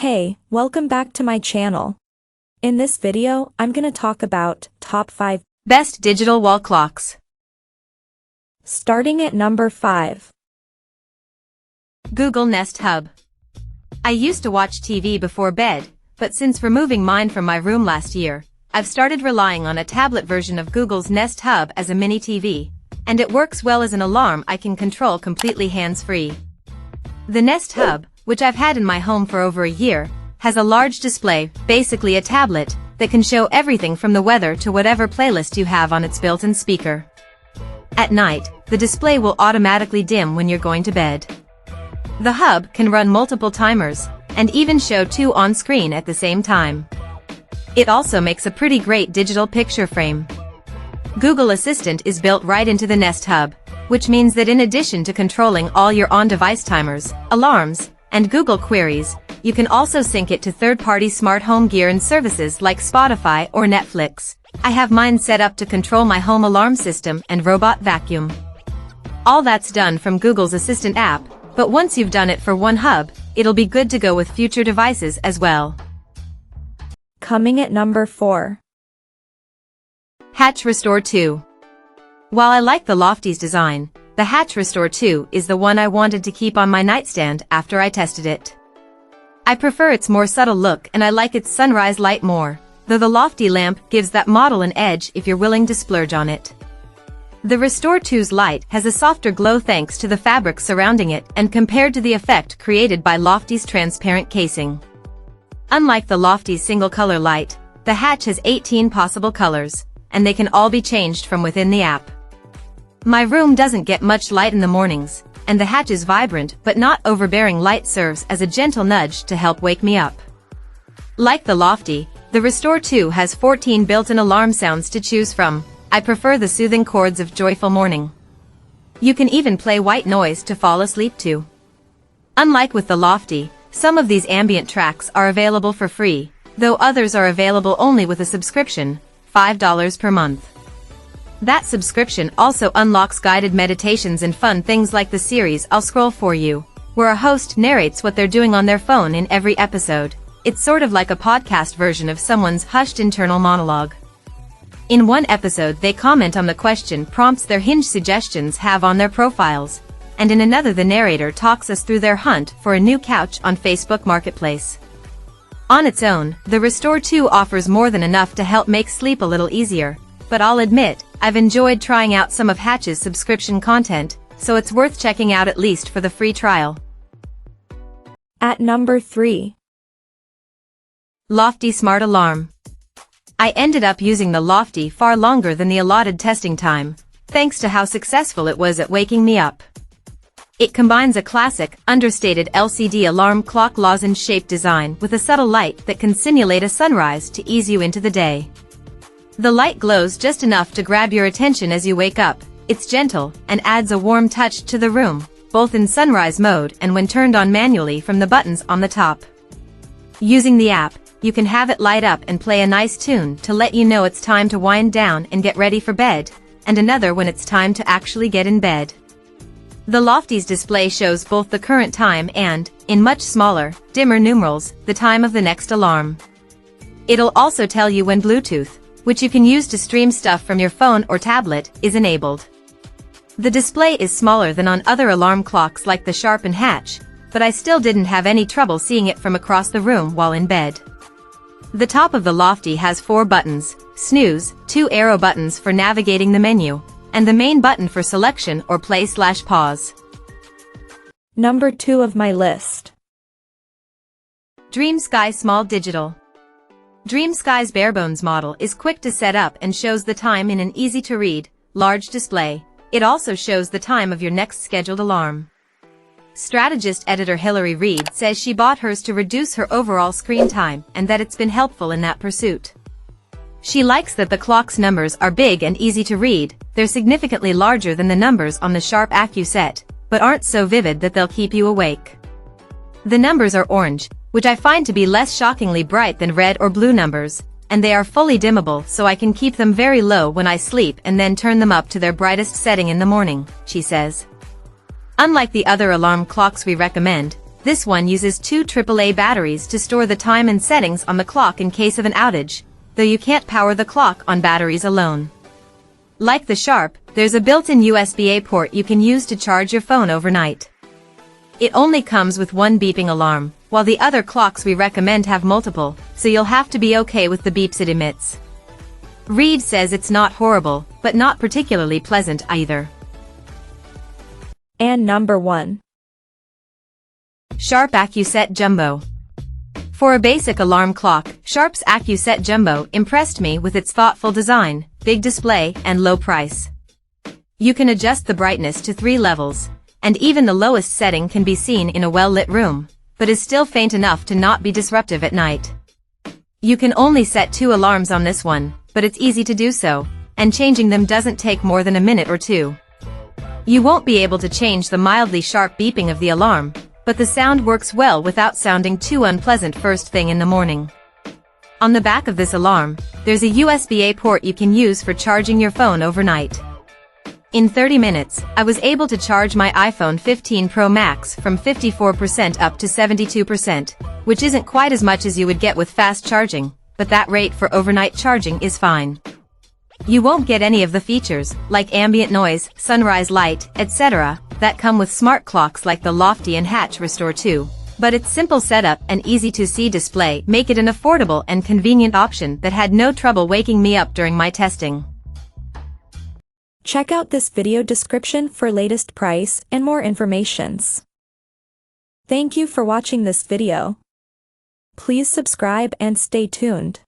Hey, welcome back to my channel. In this video, I'm gonna talk about top 5 best digital wall clocks. Starting at number 5. Google Nest Hub. I used to watch TV before bed, but since removing mine from my room last year, I've started relying on a tablet version of Google's Nest Hub as a mini TV, and it works well as an alarm I can control completely hands-free. The Nest Hub, which I've had in my home for over a year, has a large display, basically a tablet, that can show everything from the weather to whatever playlist you have on its built-in speaker. At night, the display will automatically dim when you're going to bed. The hub can run multiple timers, and even show 2 on screen at the same time. It also makes a pretty great digital picture frame. Google Assistant is built right into the Nest Hub, which means that in addition to controlling all your on-device timers, alarms, and Google queries, you can also sync it to third-party smart home gear and services like Spotify or Netflix. I have mine set up to control my home alarm system and robot vacuum. All that's done from Google's Assistant app, but once you've done it for one hub, it'll be good to go with future devices as well. Coming at number 4. Hatch Restore 2. While I like the Loftie's design, the Hatch Restore 2 is the one I wanted to keep on my nightstand after I tested it. I prefer its more subtle look and I like its sunrise light more, though the Loftie lamp gives that model an edge if you're willing to splurge on it. The Restore 2's light has a softer glow thanks to the fabric surrounding it and compared to the effect created by Loftie's transparent casing. Unlike the Loftie's single-color light, the Hatch has 18 possible colors, and they can all be changed from within the app. My room doesn't get much light in the mornings, and the Hatch's vibrant but not overbearing light serves as a gentle nudge to help wake me up. Like the Loftie, the Restore 2 has 14 built-in alarm sounds to choose from. I prefer the soothing chords of Joyful Morning. You can even play white noise to fall asleep to. Unlike with the Loftie, some of these ambient tracks are available for free, though others are available only with a subscription, $5 per month. That subscription also unlocks guided meditations and fun things like the series I'll Scroll For You, where a host narrates what they're doing on their phone in every episode. It's sort of like a podcast version of someone's hushed internal monologue. In one episode they comment on the question prompts their Hinge suggestions have on their profiles, and in another the narrator talks us through their hunt for a new couch on Facebook Marketplace. On its own, the Restore 2 offers more than enough to help make sleep a little easier, but I'll admit, I've enjoyed trying out some of Hatch's subscription content, so it's worth checking out at least for the free trial. At number 3. Loftie Smart Alarm. I ended up using the Loftie far longer than the allotted testing time, thanks to how successful it was at waking me up. It combines a classic, understated LCD alarm clock lozenge-shaped design with a subtle light that can simulate a sunrise to ease you into the day. The light glows just enough to grab your attention as you wake up. It's gentle and adds a warm touch to the room, both in sunrise mode and when turned on manually from the buttons on the top. Using the app, you can have it light up and play a nice tune to let you know it's time to wind down and get ready for bed, and another when it's time to actually get in bed. The Loftie's display shows both the current time and, in much smaller, dimmer numerals, the time of the next alarm. It'll also tell you when Bluetooth, which you can use to stream stuff from your phone or tablet, is enabled. The display is smaller than on other alarm clocks like the Sharp and Hatch, but I still didn't have any trouble seeing it from across the room while in bed. The top of the Loftie has 4 buttons, snooze, 2 arrow buttons for navigating the menu, and the main button for selection or play/pause. Number 2 of my list. DreamSky Small Digital. DreamSky's barebones model is quick to set up and shows the time in an easy-to-read, large display. It also shows the time of your next scheduled alarm. Strategist editor Hillary Reid says she bought hers to reduce her overall screen time and that it's been helpful in that pursuit. She likes that the clock's numbers are big and easy to read. They're significantly larger than the numbers on the Sharp AccuSet, but aren't so vivid that they'll keep you awake. The numbers are orange, which I find to be less shockingly bright than red or blue numbers, and they are fully dimmable so I can keep them very low when I sleep and then turn them up to their brightest setting in the morning, she says. Unlike the other alarm clocks we recommend, This one uses two AAA batteries to store the time and settings on the clock in case of an outage, though you can't power the clock on batteries alone. Like the Sharp, there's a built-in USB-A port you can use to charge your phone overnight. It only comes with one beeping alarm, while the other clocks we recommend have multiple, so you'll have to be okay with the beeps it emits. Reed says it's not horrible, but not particularly pleasant either. And number 1. Sharp AccuSet Jumbo. For a basic alarm clock, Sharp's AccuSet Jumbo impressed me with its thoughtful design, big display, and low price. You can adjust the brightness to 3 levels, and even the lowest setting can be seen in a well-lit room, but is still faint enough to not be disruptive at night. You can only set 2 alarms on this one, but it's easy to do so, and changing them doesn't take more than a minute or 2. You won't be able to change the mildly sharp beeping of the alarm, but the sound works well without sounding too unpleasant first thing in the morning. On the back of this alarm, there's a USB-A port you can use for charging your phone overnight. In 30 minutes, I was able to charge my iPhone 15 Pro Max from 54% up to 72%, which isn't quite as much as you would get with fast charging, but that rate for overnight charging is fine. You won't get any of the features, like ambient noise, sunrise light, etc., that come with smart clocks like the Loftie and Hatch Restore 2, but its simple setup and easy-to-see display make it an affordable and convenient option that had no trouble waking me up during my testing. Check out this video description for latest price and more informations. Thank you for watching this video. Please subscribe and stay tuned.